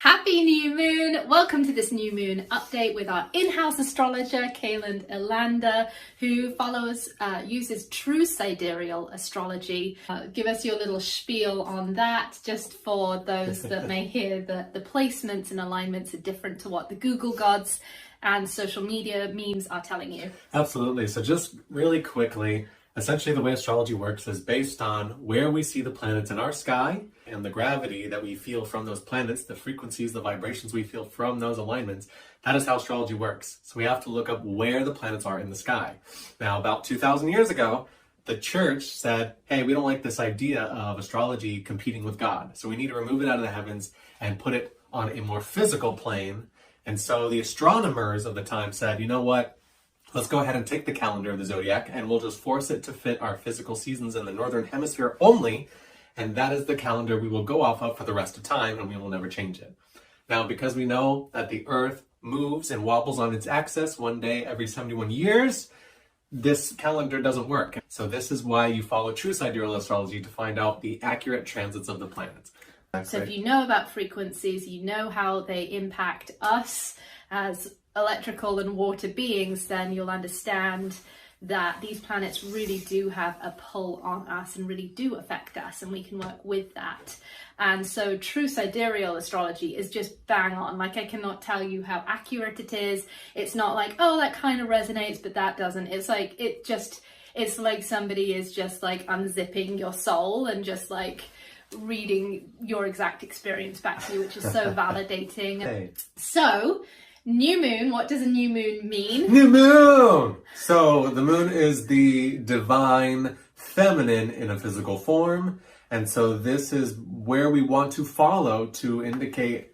Happy new moon! Welcome to this new moon update with our in-house astrologer, Kalond Irlanda, who uses true sidereal astrology. Give us your little spiel on that, just for those that may hear that the placements and alignments are different to what the Google gods and social media memes are telling you. Absolutely. So just really quickly, essentially the way astrology works is based on where we see the planets in our sky and the gravity that we feel from those planets, the frequencies, the vibrations we feel from those alignments. That is how astrology works. So we have to look up where the planets are in the sky. Now, about 2,000 years ago, the church said, hey, we don't like this idea of astrology competing with God. So we need to remove it out of the heavens and put it on a more physical plane. And so the astronomers of the time said, you know what? Let's go ahead and take the calendar of the zodiac and we'll just force it to fit our physical seasons in the northern hemisphere only. And that is the calendar we will go off of for the rest of time, and we will never change it. Now, because we know that the earth moves and wobbles on its axis one day every 71 years, this calendar doesn't work. So this is why you follow true sidereal astrology to find out the accurate transits of the planets. So if you know about frequencies, you know how they impact us as electrical and water beings, then you'll understand that these planets really do have a pull on us and really do affect us, and we can work with that. And so true sidereal astrology is just bang on. Like, I cannot tell you how accurate it is. It's not like, oh, that kind of resonates, but that doesn't. It's like, it's like somebody is just like unzipping your soul and just like reading your exact experience back to you, which is so validating. Hey. So, new moon, what does a new moon mean? New moon! So the moon is the divine feminine in a physical form. And so this is where we want to follow to indicate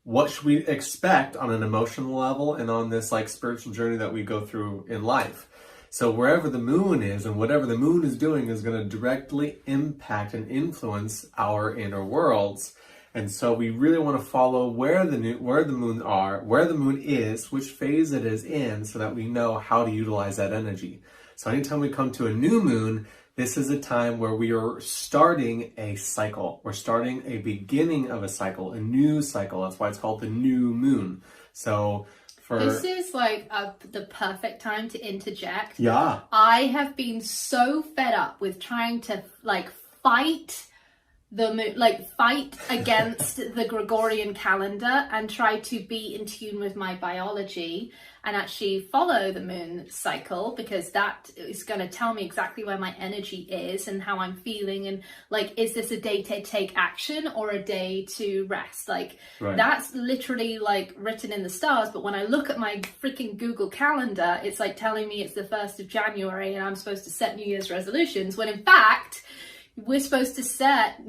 what should we expect on an emotional level and on this like spiritual journey that we go through in life. So wherever the moon is and whatever the moon is doing is going to directly impact and influence our inner worlds. And so we really want to follow where the moon is, which phase it is in, so that we know how to utilize that energy. So anytime we come to a new moon, this is a time where we are starting a cycle. We're starting a beginning of a cycle, a new cycle. That's why it's called the new moon. So this is like the perfect time to interject. Yeah. I have been so fed up with trying to like fight the moon, like fight against the Gregorian calendar and try to be in tune with my biology and actually follow the moon cycle, because that is going to tell me exactly where my energy is and how I'm feeling, and like, is this a day to take action or a day to rest? Like, right. That's literally like written in the stars. But when I look at my freaking Google calendar, it's like telling me it's the 1st of January and I'm supposed to set New Year's resolutions, when in fact we're supposed to set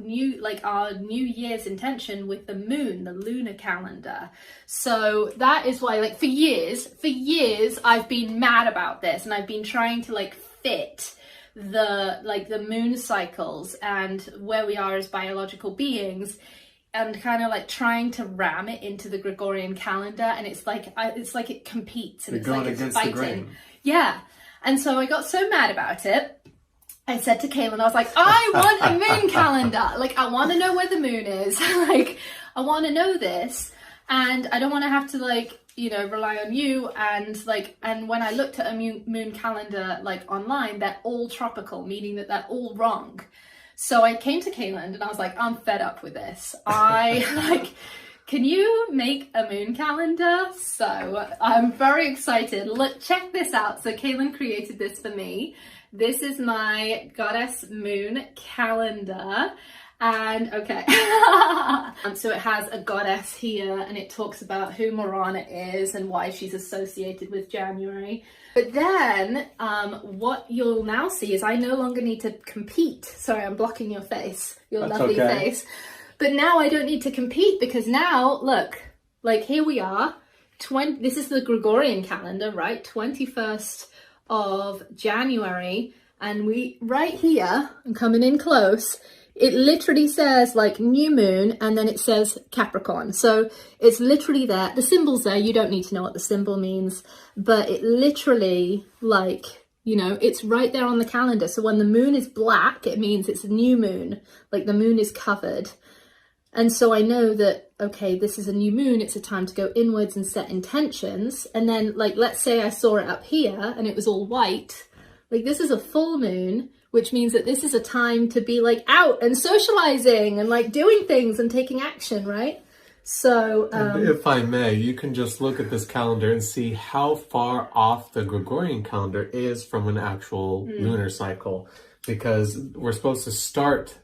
our New Year's intention with the moon, the lunar calendar. So that is why, like, for years, I've been mad about this, and I've been trying to like fit the moon cycles and where we are as biological beings, and kind of like trying to ram it into the Gregorian calendar. And it's like it competes, and it's like it's fighting. Yeah. And so I got so mad about it. I said to Kalond, I was like, I want a moon calendar. Like, I want to know where the moon is. Like, I want to know this. And I don't want to have to, like, you know, rely on you. And when I looked at a moon calendar, like, online, they're all tropical, meaning that they're all wrong. So I came to Kalond and I was like, I'm fed up with this. Can you make a moon calendar? So I'm very excited. Look, check this out. So Kalond created this for me. This is my goddess moon calendar. And okay. So it has a goddess here, and it talks about who Morana is and why she's associated with January. But then what you'll now see is I no longer need to compete. Sorry, I'm blocking your face, your lovely face. But now I don't need to compete, because now, look, like, here we are. This is the Gregorian calendar, right? 21st of January. And right here, I'm coming in close, it literally says like new moon, and then it says Capricorn. So it's literally there. The symbol's there. You don't need to know what the symbol means, but it literally, like, you know, it's right there on the calendar. So when the moon is black, it means it's a new moon, like the moon is covered. And so I know that okay, this is a new moon, it's a time to go inwards and set intentions. And then, like, let's say I saw it up here and it was all white. Like, this is a full moon, which means that this is a time to be like out and socializing and like doing things and taking action, right? So if I may, you can just look at this calendar and see how far off the Gregorian calendar is from an actual lunar cycle, because we're supposed to start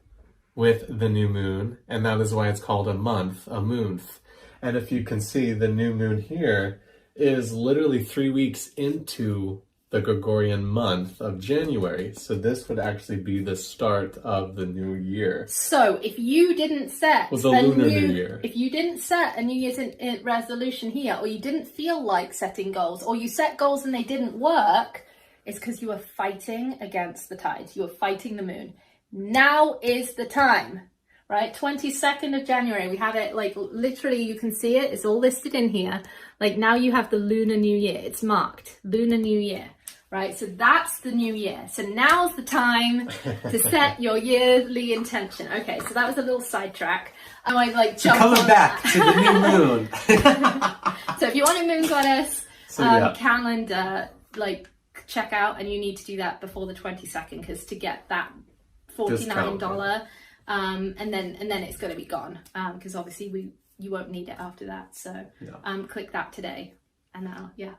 with the new moon, and that is why it's called a month, a moonth. And if you can see, the new moon here is literally 3 weeks into the Gregorian month of January. So this would actually be the start of the new year. So if you didn't set the Lunar New Year. If you didn't set a New Year's resolution here, or you didn't feel like setting goals, or you set goals and they didn't work, it's because you were fighting against the tides. You were fighting the moon. Now is the time, right? 22nd of January, we have it, like, literally you can see it. It's all listed in here. Like, now you have the Lunar New Year. It's marked Lunar New Year. Right, so that's the new year. So now's the time to set your yearly intention. Okay, so that was a little sidetrack. I might like jump coming back to the new moon. So if you want a moon goddess calendar, like, check out, and you need to do that before the 22nd, because to get that $49, and then it's going to be gone, because obviously you won't need it after that. So click that today, and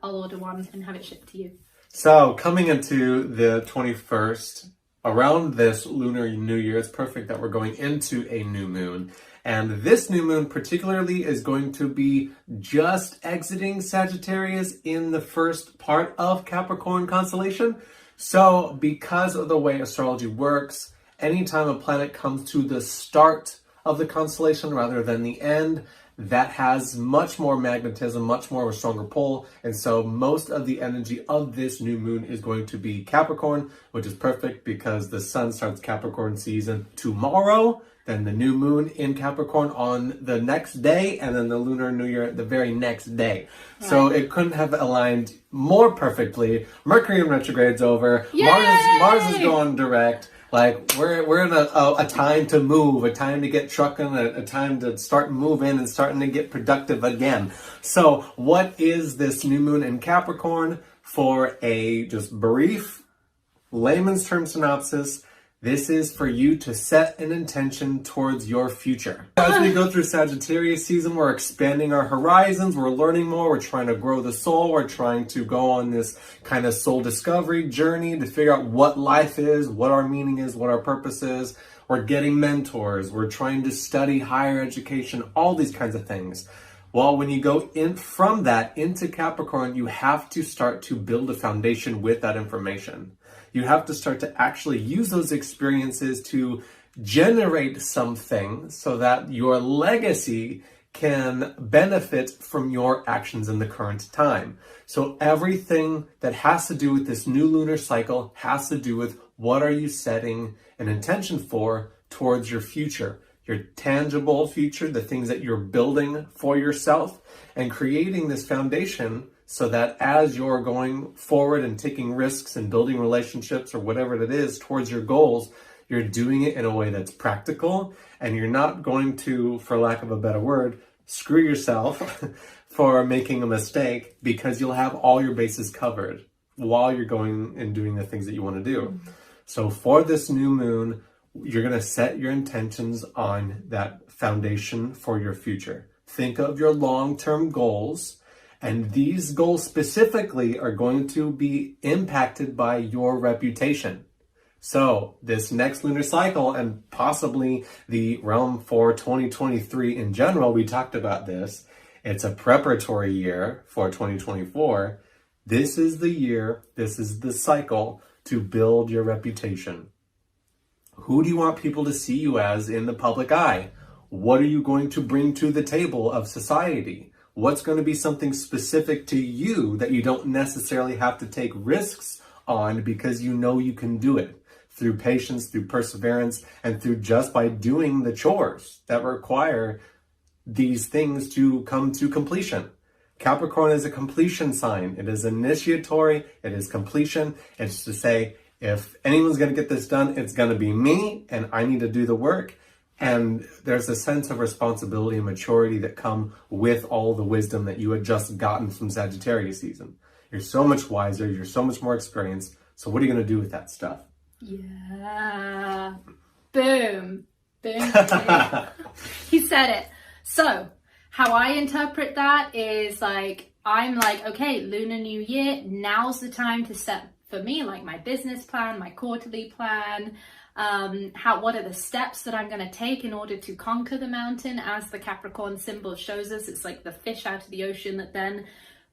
I'll order one and have it shipped to you. So coming into the 21st, around this Lunar New Year, it's perfect that we're going into a new moon. And this new moon particularly is going to be just exiting Sagittarius in the first part of Capricorn constellation. So because of the way astrology works, anytime a planet comes to the start of the constellation rather than the end, that has much more magnetism, much more of a stronger pull. And so most of the energy of this new moon is going to be Capricorn, which is perfect because the sun starts Capricorn season tomorrow, then the new moon in Capricorn on the next day, and then the Lunar New Year the very next day. Right. So it couldn't have aligned more perfectly. Mercury in retrograde's over. Mars is going direct. Like, we're in a time to move, a time to get trucking, a time to start moving and starting to get productive again. So what is this new moon in Capricorn? For a just brief layman's term synopsis, this is for you to set an intention towards your future. As we go through Sagittarius season, we're expanding our horizons, we're learning more, we're trying to grow the soul, we're trying to go on this kind of soul discovery journey to figure out what life is, what our meaning is, what our purpose is. We're getting mentors, we're trying to study higher education, all these kinds of things. Well, when you go in from that into Capricorn, you have to start to build a foundation with that information. You have to start to actually use those experiences to generate something so that your legacy can benefit from your actions in the current time. So everything that has to do with this new lunar cycle has to do with what are you setting an intention for towards your future, your tangible future, the things that you're building for yourself, and creating this foundation so that as you're going forward and taking risks and building relationships or whatever it is towards your goals, you're doing it in a way that's practical, and you're not going to, for lack of a better word, screw yourself for making a mistake, because you'll have all your bases covered while you're going and doing the things that you want to do. So for this new moon, you're going to set your intentions on that foundation for your future. Think of your long-term goals. And these goals specifically are going to be impacted by your reputation. So this next lunar cycle, and possibly the realm for 2023 in general, we talked about this. It's a preparatory year for 2024. This is the year, this is the cycle to build your reputation. Who do you want people to see you as in the public eye? What are you going to bring to the table of society? What's going to be something specific to you that you don't necessarily have to take risks on because you know you can do it through patience, through perseverance, and through just by doing the chores that require these things to come to completion. Capricorn is a completion sign. It is initiatory. It is completion. It's to say, if anyone's going to get this done, it's going to be me, and I need to do the work. And there's a sense of responsibility and maturity that come with all the wisdom that you had just gotten from Sagittarius season. You're so much wiser, you're so much more experienced. So what are you going to do with that stuff? Yeah. Boom. Boom. Boom. He said it. So how I interpret that is like, I'm like, okay, Lunar New Year, now's the time to set for me, like my business plan, my quarterly plan, what are the steps that I'm going to take in order to conquer the mountain. As the Capricorn symbol shows us, it's like the fish out of the ocean that then,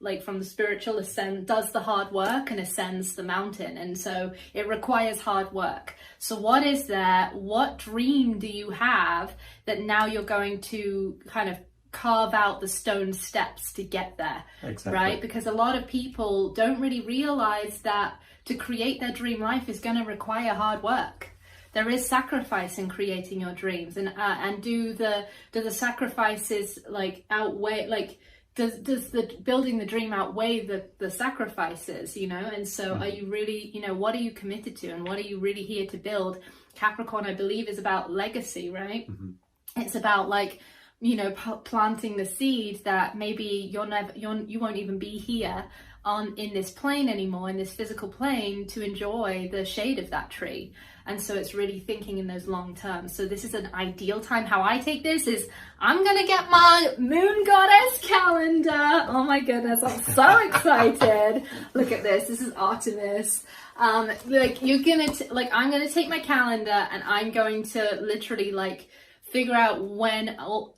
like from the spiritual does the hard work and ascends the mountain. And so it requires hard work. So what is there? What dream do you have that now you're going to kind of carve out the stone steps to get there? Exactly. Right? Because a lot of people don't really realize that to create their dream life is going to require hard work. There is sacrifice in creating your dreams, and do the sacrifices like outweigh, like does the building the dream outweigh the sacrifices, you know? And so are you really, you know, what are you committed to, and what are you really here to build? Capricorn, I believe, is about legacy, right? It's about like, you know, planting the seed that maybe you won't even be here in this plane anymore, in this physical plane, to enjoy the shade of that tree. And so it's really thinking in those long terms. So this is an ideal time. How I take this is I'm gonna get my moon goddess calendar. Oh my goodness, I'm so excited. Look at this. This is Artemis. Like you're gonna I'm gonna take my calendar and I'm going to literally like figure out when all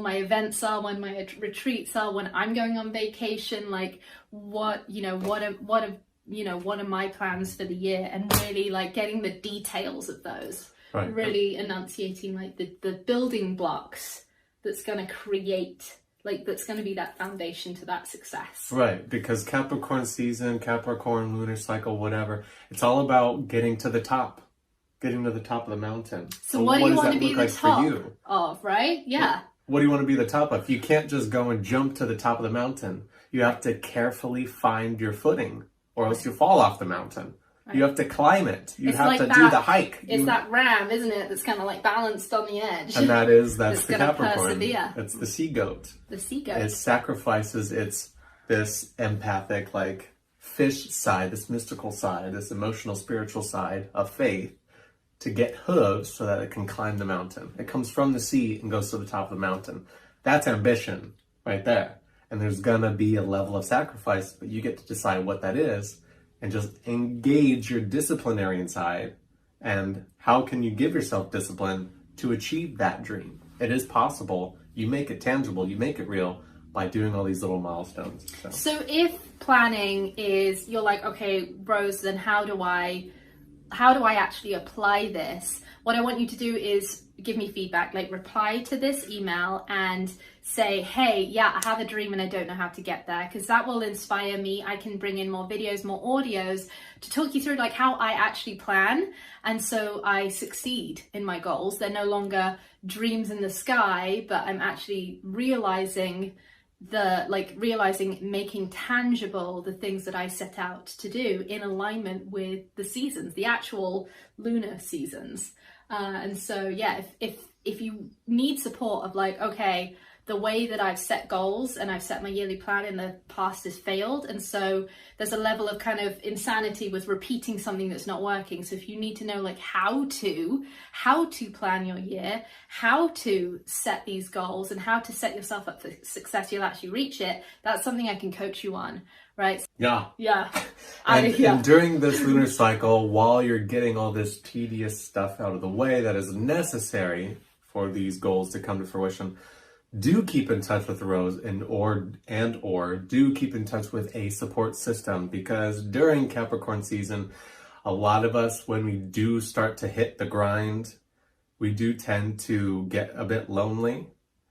my events are, when my retreats are, when I'm going on vacation, like what are my plans for the year, and really like getting the details of those, right. Really enunciating like the building blocks that's going to create, like that's going to be that foundation to that success. Right, because Capricorn season, Capricorn lunar cycle, whatever, it's all about getting to the top. Getting to the top of the mountain. So what do you want to be the top of, right? Yeah. What do you want to be the top of? You can't just go and jump to the top of the mountain. You have to carefully find your footing, or else you fall off the mountain. Right. You have to climb it. You have to do the hike. It's that ram, isn't it? That's kind of like balanced on the edge. And that's the Capricorn. Persevere. It's the sea goat. The sea goat. It sacrifices this empathic, like fish side, this mystical side, this emotional, spiritual side of faith, to get hooves so that it can climb the mountain. It comes from the sea and goes to the top of the mountain. That's ambition right there. And there's gonna be a level of sacrifice, but you get to decide what that is and just engage your disciplinarian side. And how can you give yourself discipline to achieve that dream? It is possible. You make it tangible, you make it real by doing all these little milestones. So if planning is, you're like, okay, Rose, then how do I actually apply this? What I want you to do is give me feedback, like reply to this email and say, hey, yeah, I have a dream and I don't know how to get there, because that will inspire me. I can bring in more videos, more audios to talk you through like how I actually plan. And so I succeed in my goals. They're no longer dreams in the sky, but I'm actually realizing making tangible the things that I set out to do in alignment with the seasons, the actual lunar seasons. And so, yeah, if you need support of like, okay, the way that I've set goals and I've set my yearly plan in the past has failed. And so there's a level of kind of insanity with repeating something that's not working. So if you need to know like how to plan your year, how to set these goals and how to set yourself up for success, you'll actually reach it. That's something I can coach you on. Right? Yeah. Yeah. And during this lunar cycle, while you're getting all this tedious stuff out of the way that is necessary for these goals to come to fruition, do keep in touch with Rose or do keep in touch with a support system, because during Capricorn season, a lot of us, when we do start to hit the grind, we do tend to get a bit lonely,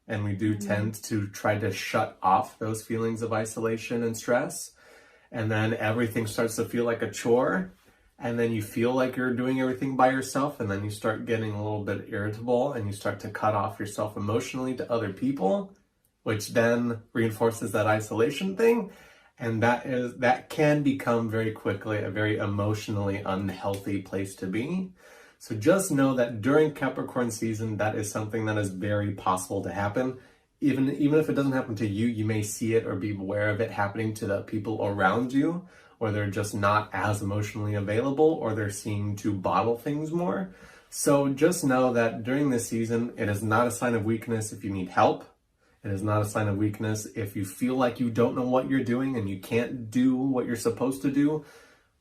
and we do tend to try to shut off those feelings of isolation and stress. And then everything starts to feel like a chore. And then you feel like you're doing everything by yourself. And then you start getting a little bit irritable and you start to cut off yourself emotionally to other people, which then reinforces that isolation thing. And that can become very quickly a very emotionally unhealthy place to be. So just know that during Capricorn season, that is something that is very possible to happen. Even if it doesn't happen to you, you may see it or be aware of it happening to the people around you, or they're just not as emotionally available, or they're seeming to bottle things more. So just know that during this season, it is not a sign of weakness if you need help. It is not a sign of weakness if you feel like you don't know what you're doing and you can't do what you're supposed to do.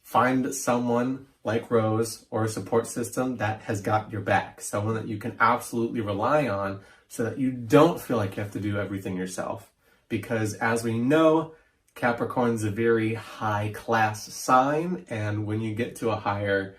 Find someone like Rose or a support system that has got your back. Someone that you can absolutely rely on so that you don't feel like you have to do everything yourself. Because as we know, Capricorn's a very high class sign, and when you get to a higher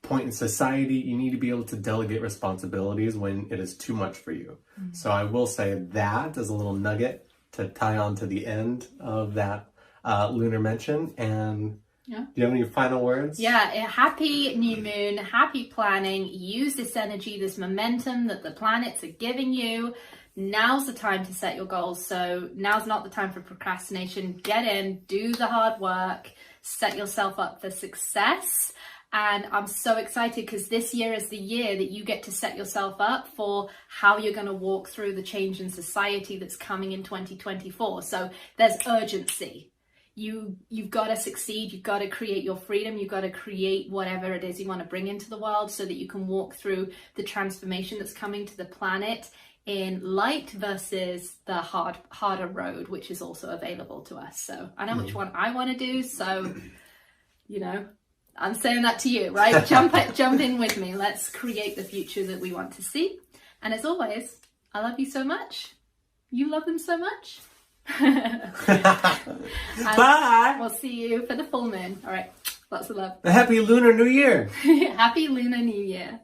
point in society, you need to be able to delegate responsibilities when it is too much for you. So I will say that as a little nugget to tie on to the end of that lunar mention. And do you have any final words? Yeah, happy new moon, happy planning. Use this energy, this momentum that the planets are giving you. Now's the time to set your goals. So now's not the time for procrastination. Get in, do the hard work, set yourself up for success. And I'm so excited because this year is the year that you get to set yourself up for how you're going to walk through the change in society that's coming in 2024. So there's urgency. You've got to succeed. You've got to create your freedom. You've got to create whatever it is you want to bring into the world so that you can walk through the transformation that's coming to the planet in light versus the harder road, which is also available to us. So I know which one I want to do. So, I'm saying that to you, right? Jump in with me. Let's create the future that we want to see. And as always, I love you so much. You love them so much. Bye. We'll see you for the full moon. All right. Lots of love. A happy Lunar New Year. Happy Lunar New Year.